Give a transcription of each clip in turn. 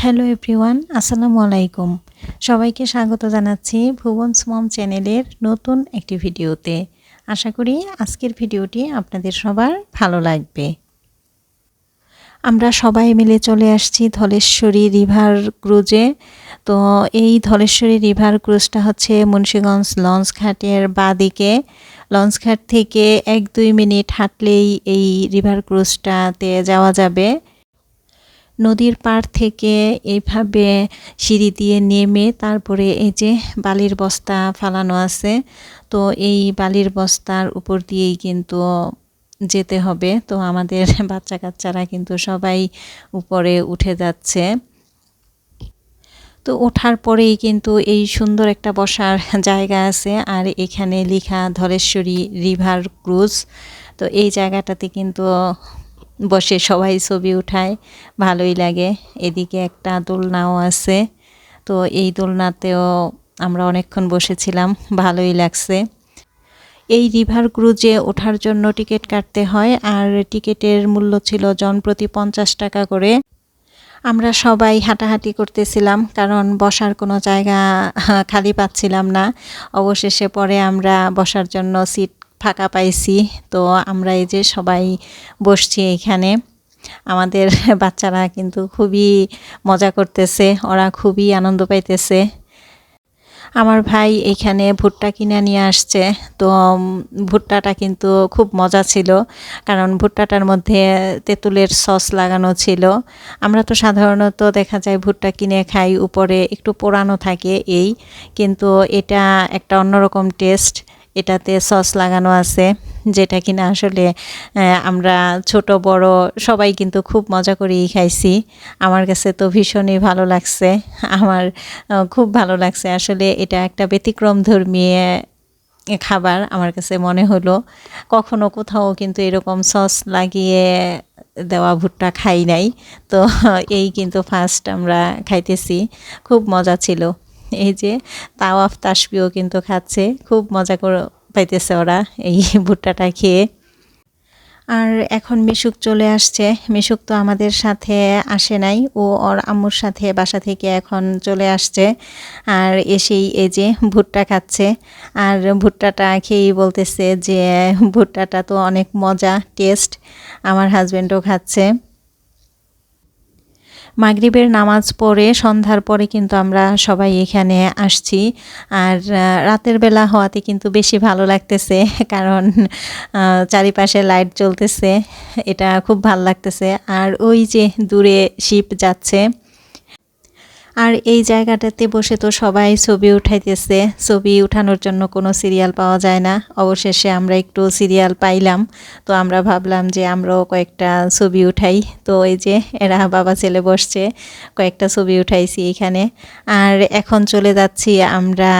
Hello everyone, আসসালামু আলাইকুম। সবাইকে স্বাগত জানাচ্ছি ভুবনস মম চ্যানেলের নতুন একটি ভিডিওতে। আশা করি আজকের ভিডিওটি আপনাদের সবার ভালো লাগবে। আমরা সবাই মিলে চলে আসছি ধলেশ্বরী রিভার ক্রুজে। তো এই ধলেশ্বরী রিভার ক্রুজটা হচ্ছে মুন্সিগঞ্জ লঞ্চঘাটের বাঁদিকে। লঞ্চঘাট থেকে 1-2 মিনিট হাঁটলেই এই রিভার ক্রুজটাতে যাওয়া যাবে। নদীর পাড় থেকে এইভাবে সিঁড়ি দিয়ে নেমে তারপরে এই যে বালির বস্তা ফালানো আছে, তো এই বালির বস্তার উপর দিয়েই কিন্তু যেতে হবে। তো আমাদের বাচ্চা কাচ্চারা কিন্তু সবাই উপরে উঠে যাচ্ছে। তো ওঠার পরেই কিন্তু এই সুন্দর একটা বসার জায়গা আছে, আর এখানে লেখা ধলেশ্বরী রিভার ক্রুজ। তো এই জায়গাটাতে কিন্তু বসে সবাই ছবি উঠায়, ভালোই লাগে। এদিকে একটা দোলনাও আছে, তো এই দোলনাতেও আমরা অনেকক্ষণ বসেছিলাম, ভালোই লাগছে। এই রিভার ক্রুজে ওঠার জন্য টিকিট কাটতে হয়, আর টিকিটের মূল্য ছিল জনপ্রতি 50 টাকা করে। আমরা সবাই হাঁটাহাঁটি করতেছিলাম, কারণ বসার কোনো জায়গা খালি পাচ্ছিলাম না। অবশেষে পরে আমরা বসার জন্য সিট ফাঁকা পাইছি, তো আমরা এই যে সবাই বসছি এখানে। আমাদের বাচ্চারা কিন্তু খুবই মজা করতেছে, ওরা খুবই আনন্দ পাইতেছে। আমার ভাই এখানে ভুট্টা কিনে নিয়ে আসছে, তো ভুট্টাটা কিন্তু খুব মজা ছিল, কারণ ভুট্টাটার মধ্যে তেঁতুলের সস লাগানো ছিল। আমরা তো সাধারণত দেখা যায় ভুট্টা কিনে খাই, উপরে একটু পোড়ানো থাকে এই, কিন্তু এটা একটা অন্যরকম টেস্ট। এটাতে সস লাগানো আছে, যেটা কিনা আসলে আমরা ছোট বড় সবাই কিন্তু খুব মজা করেই খাইছি। আমার কাছে তো ভীষণই ভালো লাগছে, আমার খুব ভালো লাগছে। আসলে এটা একটা ব্যতিক্রমধর্মী খাবার আমার কাছে মনে হলো। কখনো কোথাও কিন্তু এরকম সস লাগিয়ে দেওয়া ভুট্টা খাই নাই, তো এই কিন্তু ফার্স্ট আমরা খাইতেছি, খুব মজা ছিল। এই যে তাওয়াফ তাসবিও কিন্তু খাচ্ছে, খুব মজা করে পাইতেছে ওরা এই ভুট্টাটা খেয়ে। আর এখন মিশুক চলে আসছে। মিশুক তো আমাদের সাথে আসে নাই, ও ওর আম্মুর সাথে বাসা থেকে এখন চলে আসছে, আর এসেই এই যে ভুট্টা খাচ্ছে। আর ভুট্টাটা খেয়েই বলতেছে যে ভুট্টাটা তো অনেক মজা, টেস্ট। আমার হাজব্যান্ডও খাচ্ছে। মাগরিবের নামাজ পড়ে সন্ধ্যার পরে কিন্তু আমরা সবাই এখানে আসছি, আর রাতের বেলা হওয়াতে কিন্তু বেশি ভালো লাগতেছে, কারণ চারিপাশে লাইট জ্বলতেছে, এটা খুব ভালো লাগতেছে। আর ওই যে দূরে শিপ যাচ্ছে, আর এই জায়গাটাতে বসে তো সবাই ছবি উঠাইতেছে। ছবি উঠানোর জন্য কোনো সিরিয়াল পাওয়া যায় না, অবশেষে আমরা একটু সিরিয়াল পাইলাম। তো আমরা ভাবলাম যে আমরাও কয়েকটা ছবি উঠাই। তো এই যে এরা বাবা ছেলে বসছে, কয়েকটা ছবি উঠাইছি এখানে। আর এখন চলে যাচ্ছি আমরা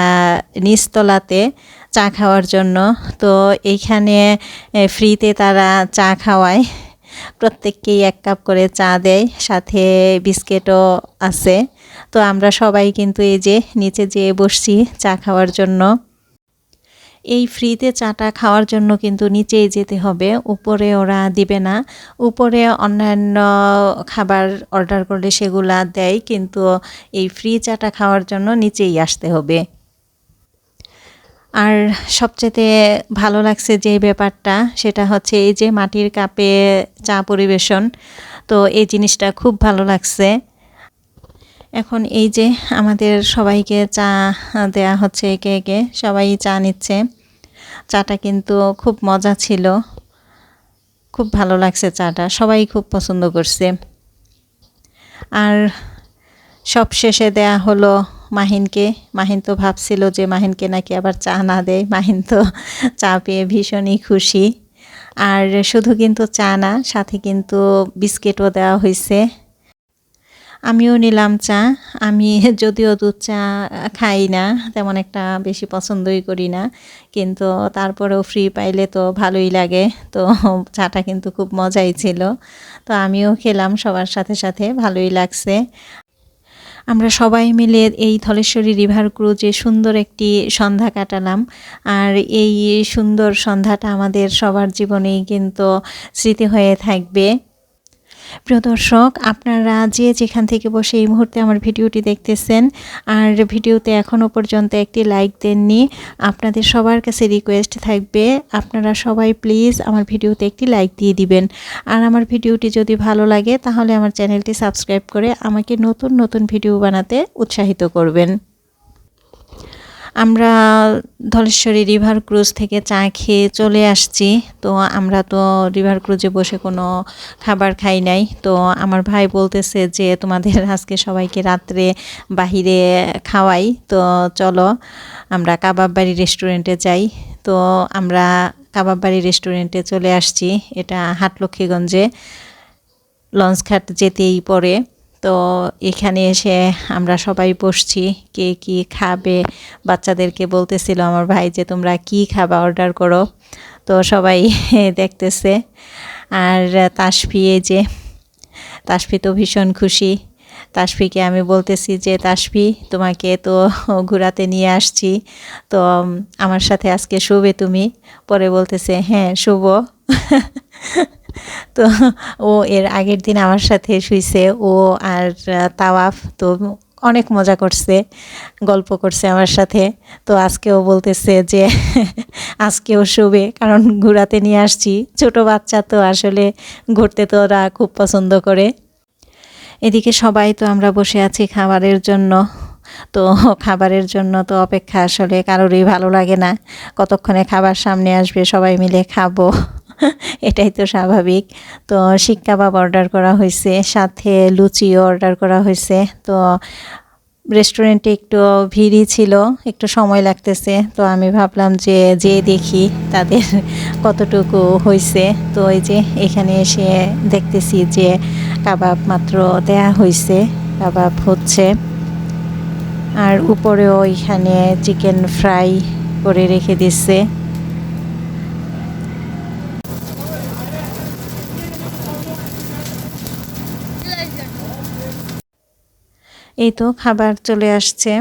নিচতলাতে চা খাওয়ার জন্য। তো এইখানে ফ্রিতে তারা চা খাওয়ায়, প্রত্যেককেই 1 কাপ করে চা দেয়, সাথে বিস্কিটও আছে। তো আমরা সবাই কিন্তু এই যে নিচে যেয়ে বসছি চা খাওয়ার জন্য। এই ফ্রিতে চাটা খাওয়ার জন্য কিন্তু নিচেই যেতে হবে, উপরে ওরা দিবে না। উপরে অন্যান্য খাবার অর্ডার করলে সেগুলা দেয়, কিন্তু এই ফ্রি চাটা খাওয়ার জন্য নিচেই আসতে হবে। আর সবচেয়ে ভালো লাগছে যে ব্যাপারটা, সেটা হচ্ছে এই যে মাটির কাপে চা পরিবেশন। তো এই জিনিসটা খুব ভালো লাগছে। এখন এই যে আমাদের সবাইকে চা দেয়া হচ্ছে, একে একে সবাই চা নিচ্ছে। চাটা কিন্তু খুব মজা ছিল, খুব ভালো লাগছে চাটা, সবাই খুব পছন্দ করছে। আর সব শেষে দেয়া হলো মাহিনকে। মাহিন তো ভাবছিল যে মাহিনকে নাকি আবার চা না দেয়, মাহিন তো চা পেয়ে ভীষণই খুশি। আর শুধু কিন্তু চা না, সাথে কিন্তু বিস্কিটও দেওয়া হয়েছে। আমিও নিলাম চা। আমি যদিও দুধ চা খাই না, তেমন একটা বেশি পছন্দই করি না, কিন্তু তারপরেও ফ্রি পাইলে তো ভালোই লাগে। তো চাটা কিন্তু খুব মজাই ছিল, তো আমিও খেলাম সবার সাথে সাথে, ভালোই লাগছে। আমরা সবাই মিলে এই ধলেশ্বরী রিভার ক্রুজে সুন্দর একটি সন্ধ্যা কাটালাম, আর এই সুন্দর সন্ধ্যাটা আমাদের সবার জীবনেই কিন্তু স্মৃতি হয়ে থাকবে। প্রিয় দর্শক, আপনারা যে যেখান থেকে বসে এই মুহূর্তে আমার ভিডিওটি দেখতেছেন আর ভিডিওতে এখনও পর্যন্ত একটি লাইক দেননি, আপনাদের সবার কাছে রিকোয়েস্ট থাকবে আপনারা সবাই প্লিজ আমার ভিডিওতে একটি লাইক দিয়ে দিবেন। আর আমার ভিডিওটি যদি ভালো লাগে তাহলে আমার চ্যানেলটি সাবস্ক্রাইব করে আমাকে নতুন নতুন ভিডিও বানাতে উৎসাহিত করবেন। আমরা ধলেশ্বরী রিভার ক্রুজ থেকে চা খেয়ে চলে আসছি। তো আমরা তো রিভার ক্রুজে বসে কোনো খাবার খাই নাই। তো আমার ভাই বলতেছে যে তোমাদের আজকে সবাইকে রাত্রে বাহিরে খাওয়াই, তো চলো আমরা কাবাব বাড়ি রেস্টুরেন্টে যাই। তো আমরা কাবাব বাড়ি রেস্টুরেন্টে চলে আসছি। এটা হাটলক্ষ্মীগঞ্জে, লঞ্চঘাট যেতেই পড়ে। তো এখানে এসে আমরা সবাই বসছি, কে কি খাবে। বাচ্চাদেরকে বলতেছিল আমার ভাই যে তোমরা কি খাবা অর্ডার করো। তো সবাই দেখতেছে। আর তাসফি তো ভীষণ খুশি। তাসফিকে আমি বলতেছি যে তাসফি তোমাকে তো ঘোরাতে নিয়ে আসছি, তো আমার সাথে আজকে শুবে তুমি। পরে বলতেছে হ্যাঁ শুভ। তো ও এর আগের দিন আমার সাথে শুইছে, ও আর তাওয়াফ। তো অনেক মজা করছে, গল্প করছে আমার সাথে। তো আজকেও বলতেছে যে আজকেও শুবে, কারণ ঘোরাতে নিয়ে আসছি। ছোট বাচ্চা তো আসলে ঘুরতে তো ওরা খুব পছন্দ করে। এদিকে সবাই তো আমরা বসে আছি খাবারের জন্য। তো খাবারের জন্য তো অপেক্ষা আসলে কারোরই ভালো লাগে না, কতক্ষণে খাবার সামনে আসবে সবাই মিলে খাবো। এটাই তো স্বাভাবিক। তো শিক কাবাব অর্ডার করা হয়েছে, সাথে লুচিও অর্ডার করা হয়েছে। তো রেস্টুরেন্টে একটু ভিড়ই ছিল, একটু সময় লাগতেছে। তো আমি ভাবলাম যে দেখি তাদের কতটুকু হয়েছে। তো এই যে এখানে এসে দেখতেছি যে কাবাব মাত্র দেয়া হয়েছে, কাবাব হচ্ছে। আর উপরেও এখানে চিকেন ফ্রাই করে রেখে দিচ্ছে। এই তো খাবার চলে আসছে,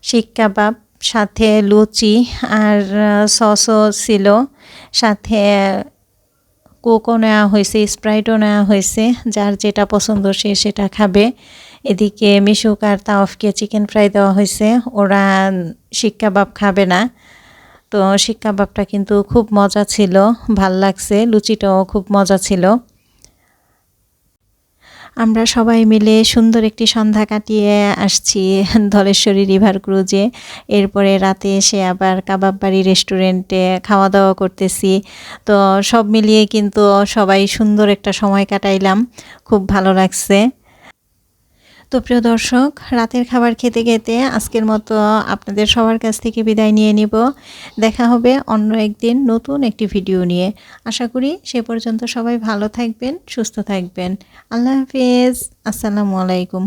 শিক কাবাব, সাথে লুচি আর সসও ছিল, সাথে কোকও নেওয়া হয়েছে, স্প্রাইটও নেওয়া হয়েছে। যার যেটা পছন্দ সে সেটা খাবে। এদিকে মিশুক আর তাওয়াফকে চিকেন ফ্রাই দেওয়া হয়েছে, ওরা শিক কাবাব খাবে না। তো শিক কাবাবটা কিন্তু খুব মজা ছিল, ভাল লাগছে। লুচিটাও খুব মজা ছিল। আমরা সবাই মিলে সুন্দর একটি সন্ধ্যা কাটিয়ে আসছি ধলেশ্বরী রিভার ক্রুজে। এরপরে রাতে এসে আবার কাবাব বাড়ি রেস্টুরেন্টে খাওয়া দাওয়া করতেছি। তো সব মিলিয়ে কিন্তু সবাই সুন্দর একটা সময় কাটাইলাম, খুব ভালো লাগছে। তো প্রিয় দর্শক, রাতের খাবার খেতে খেতে আজকের মতো আপনাদের সবার কাছ থেকে বিদায় নিয়ে নিব। দেখা হবে অন্য একদিন নতুন একটি ভিডিও নিয়ে। আশা করি সে পর্যন্ত সবাই ভালো থাকবেন, সুস্থ থাকবেন। আল্লাহ হাফেজ, আসসালামু আলাইকুম।